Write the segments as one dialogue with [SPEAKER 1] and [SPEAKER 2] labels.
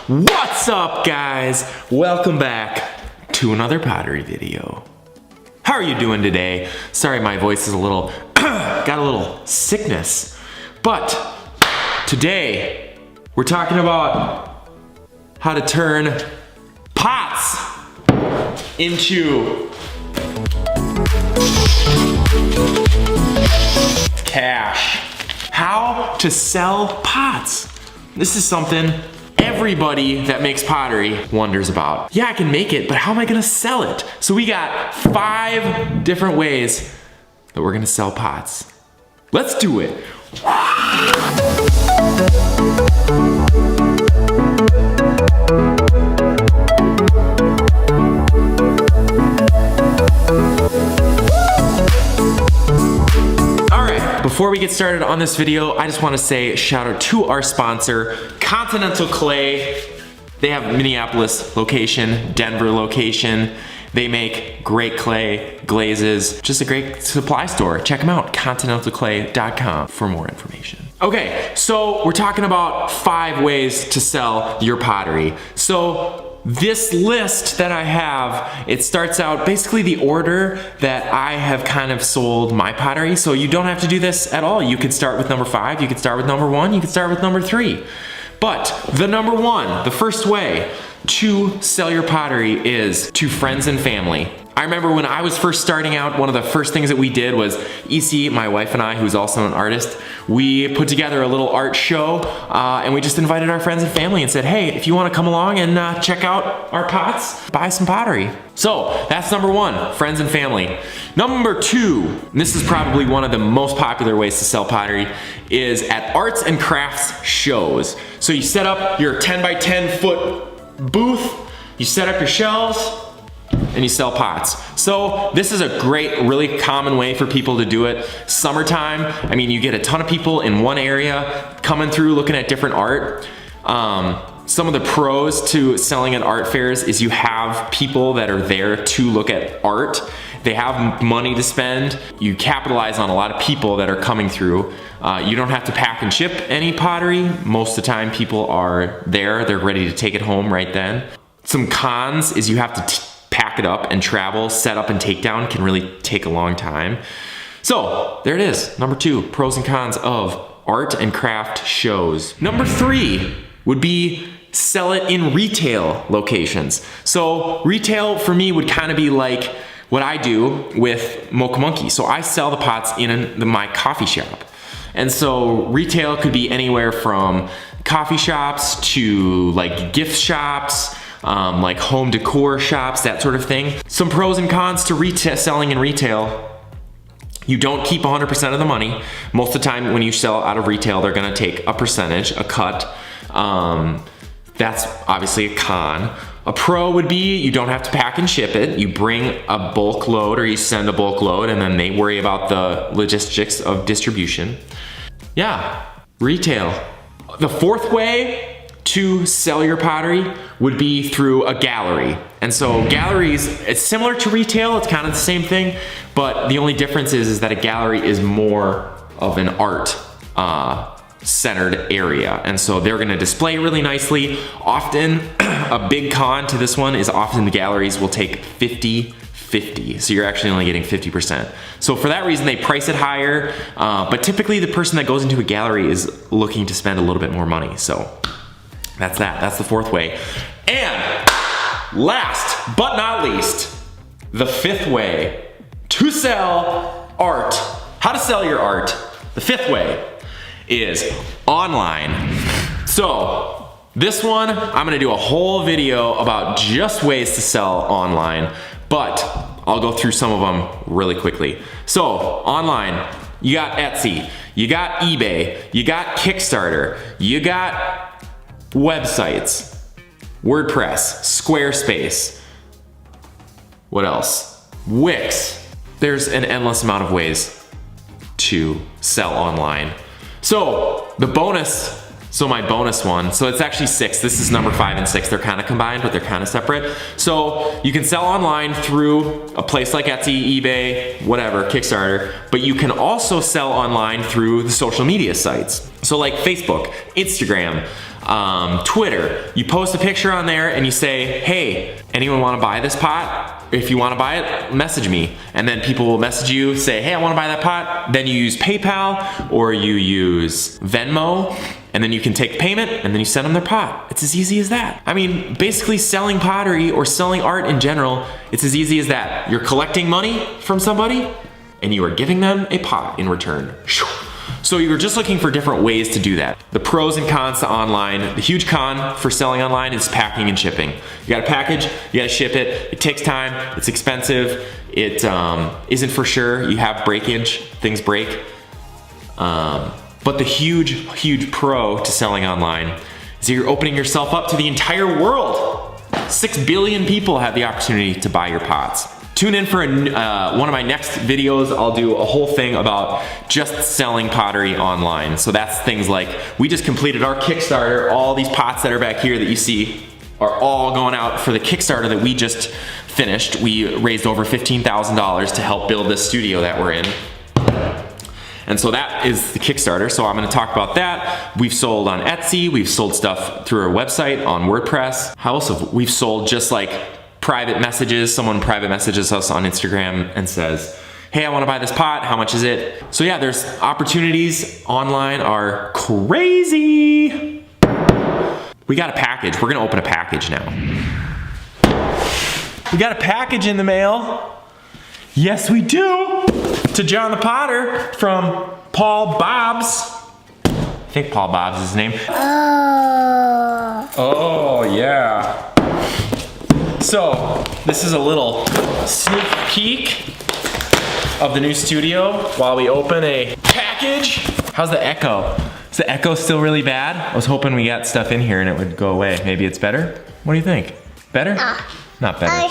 [SPEAKER 1] What's up, guys? Welcome back to another pottery video. How are you doing today? Sorry, my voice is a little, got a little sickness. But today, we're talking about how to turn pots into cash. How to sell pots. This is something everybody that makes pottery wonders about. Yeah, I can make it, but how am I gonna sell it? So we got 5 different ways that we're gonna sell pots. Let's do it. Before we get started on this video, I just want to say shout out to our sponsor, Continental Clay. They have Minneapolis location, Denver location. They make great clay, glazes, just a great supply store. Check them out, continentalclay.com for more information. Okay, so we're talking about 5 ways to sell your pottery. So this list that I have, it starts out basically the order that I have kind of sold my pottery. So you don't have to do this at all. You could start with number 5, you could start with number 1, you could start with number 3. But the number 1, the first way to sell your pottery is to friends and family. I remember when I was first starting out, one of the first things that we did was EC, my wife and I, who's also an artist, we put together a little art show and we just invited our friends and family and said, hey, if you want to come along and check out our pots, buy some pottery. So that's number 1, friends and family. Number 2, and this is probably one of the most popular ways to sell pottery, is at arts and crafts shows. So you set up your 10 by 10 foot booth, you set up your shelves, and you sell pots. So this is a great, really common way for people to do it. Summertime, I mean, you get a ton of people in one area coming through looking at different art. Some of the pros to selling at art fairs is you have people that are there to look at art. They have money to spend. You capitalize on a lot of people that are coming through. You don't have to pack and ship any pottery. Most of the time people are there, they're ready to take it home right then. Some cons is you have to pack it up and travel. Set up and take down can really take a long time. So there it is, number 2, pros and cons of art and craft shows. Number 3 would be sell it in retail locations. So retail for me would kind of be like what I do with Mocha Monkey. So I sell the pots in my coffee shop. And so retail could be anywhere from coffee shops to like gift shops, like home decor shops, that sort of thing. Some pros and cons to selling in retail. You don't keep 100% of the money. Most of the time when you sell out of retail, they're gonna take a percentage, a cut. That's obviously a con. A pro would be you don't have to pack and ship it. You bring a bulk load or you send a bulk load and then they worry about the logistics of distribution. Yeah, retail. The 4th way to sell your pottery would be through a gallery. And so galleries, it's similar to retail, it's kind of the same thing, but the only difference is that a gallery is more of an art centered area. And so they're gonna display really nicely. Often, a big con to this one is often the galleries will take 50-50. So you're actually only getting 50%. So for that reason, they price it higher, but typically the person that goes into a gallery is looking to spend a little bit more money. So that's that, that's the 4th way. And last but not least, the 5th way to sell art, how to sell your art. The 5th way is online. So this one, I'm gonna do a whole video about just ways to sell online, but I'll go through some of them really quickly. So online, you got Etsy, you got eBay, you got Kickstarter, you got websites, WordPress, Squarespace, what else? Wix. There's an endless amount of ways to sell online. So the bonus, my bonus one, so it's actually 6. This is number 5 and 6. They're kind of combined, but they're kind of separate. So you can sell online through a place like Etsy, eBay, whatever, Kickstarter, but you can also sell online through the social media sites. So like Facebook, Instagram, Twitter, you post a picture on there and you say, hey, anyone want to buy this pot? If you want to buy it, message me. And then people will message you, say, hey, I want to buy that pot. Then you use PayPal or you use Venmo, and then you can take payment and then you send them their pot. It's as easy as that. I mean, basically selling pottery or selling art in general, it's as easy as that. You're collecting money from somebody and you are giving them a pot in return. So you were just looking for different ways to do that. The pros and cons to online. The huge con for selling online is packing and shipping. You got a package, you got to ship it. It takes time, it's expensive. It isn't for sure. You have breakage, things break. But the huge pro to selling online is that you're opening yourself up to the entire world. 6 billion people have the opportunity to buy your pots. Tune in for one of my next videos. I'll do a whole thing about just selling pottery online. So that's things like, we just completed our Kickstarter. All these pots that are back here that you see are all going out for the Kickstarter that we just finished. We raised over $15,000 to help build this studio that we're in. And so that is the Kickstarter, so I'm gonna talk about that. We've sold on Etsy, we've sold stuff through our website, on WordPress. How else have we've sold just like private messages? Someone private messages us on Instagram and says, hey, I wanna buy this pot, how much is it? So yeah, there's opportunities online are crazy. We got a package, we're gonna open a package now. We got a package in the mail. Yes, we do. To John the Potter from Paul Bobs. I think Paul Bobs is his name. Oh, yeah. So, this is a little sneak peek of the new studio while we open a package. How's the echo? Is the echo still really bad? I was hoping we got stuff in here and it would go away. Maybe it's better? What do you think? Better? Not better.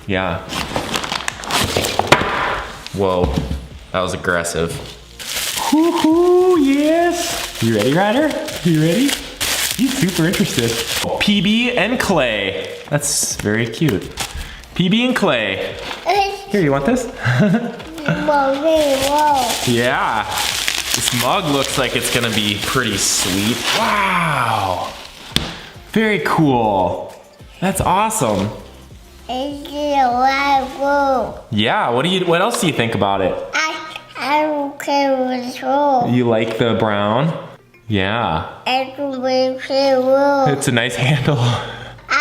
[SPEAKER 1] Yeah. Whoa, that was aggressive. Woohoo, yes. You ready, Ryder? You ready? He's super interested. PB and Clay. That's very cute. PB and Clay. Here, you want this? Yeah. This mug looks like it's gonna be pretty sweet. Wow. Very cool. That's awesome. Yeah, what else do you think about it?
[SPEAKER 2] I don't care what's.
[SPEAKER 1] You like the brown? Yeah. It's a nice handle.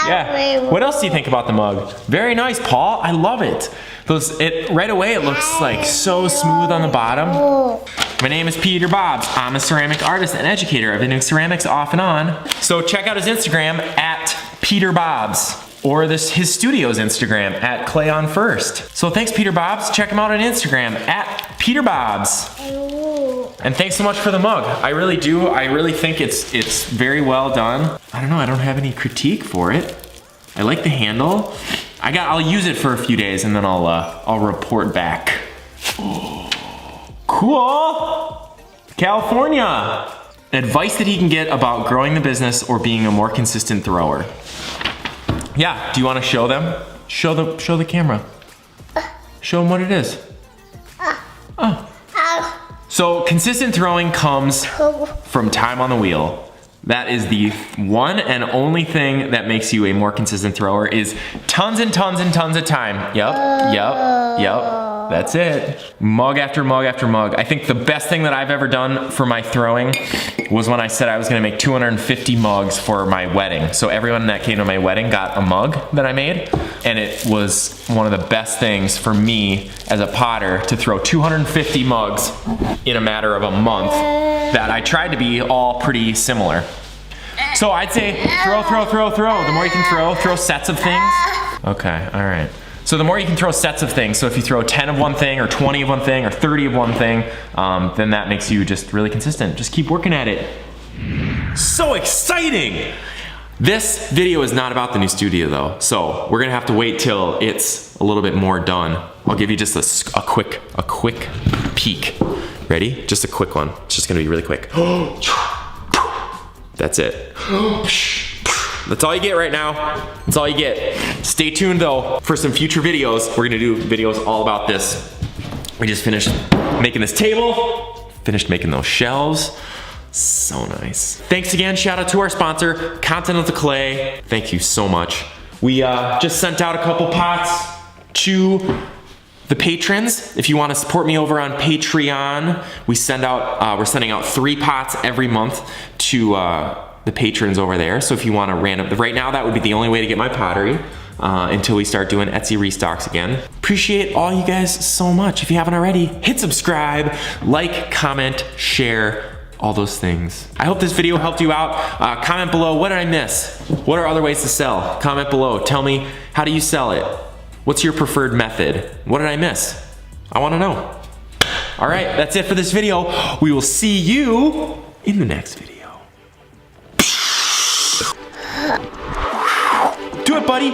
[SPEAKER 1] Yeah. What else do you think about the mug? Very nice, Paul. I love it. Right away it looks like so smooth on the bottom. My name is Peter Bobs. I'm a ceramic artist and educator. I've been doing ceramics off and on. So check out his Instagram at Peter Bobs. Or his studio's Instagram at Clay on First. So thanks, Peter Bobs. Check him out on Instagram at Peter Bobs. And thanks so much for the mug. I really do. I really think it's very well done. I don't know. I don't have any critique for it. I like the handle. I'll use it for a few days and then I'll report back. Cool. California. Advice that he can get about growing the business or being a more consistent thrower. Yeah, do you want to show them? Show the camera. Show them what it is. So consistent throwing comes from time on the wheel. That is the one and only thing that makes you a more consistent thrower is tons and tons and tons of time. Yep. That's it. Mug after mug after mug. I think the best thing that I've ever done for my throwing was when I said I was gonna make 250 mugs for my wedding. So everyone that came to my wedding got a mug that I made. And it was one of the best things for me as a potter to throw 250 mugs in a matter of a month that I tried to be all pretty similar. So I'd say throw. The more you can throw sets of things. Okay, all right. So the more you can throw sets of things, so if you throw 10 of one thing or 20 of one thing or 30 of one thing, then that makes you just really consistent. Just keep working at it. So exciting! This video is not about the new studio though, so we're gonna have to wait till it's a little bit more done. I'll give you just a quick peek. Ready? Just a quick one. It's just gonna be really quick. That's it. That's all you get right now. That's all you get. Stay tuned though for some future videos. We're gonna do videos all about this. We just finished making this table. finished making those shelves. So nice. Thanks again, shout out to our sponsor, Continental Clay. Thank you so much. We just sent out a couple pots to the patrons. If you want to support me over on Patreon, we're sending out 3 pots every month to the patrons over there. So if you want to right now that would be the only way to get my pottery until we start doing Etsy restocks again. Appreciate all you guys so much. If you haven't already, hit subscribe, like, comment, share, all those things. I hope this video helped you out. Comment below, what did I miss? What are other ways to sell? Comment below, tell me, how do you sell it? What's your preferred method? What did I miss? I wanna know. All right, that's it for this video. We will see you in the next video. Do it, buddy.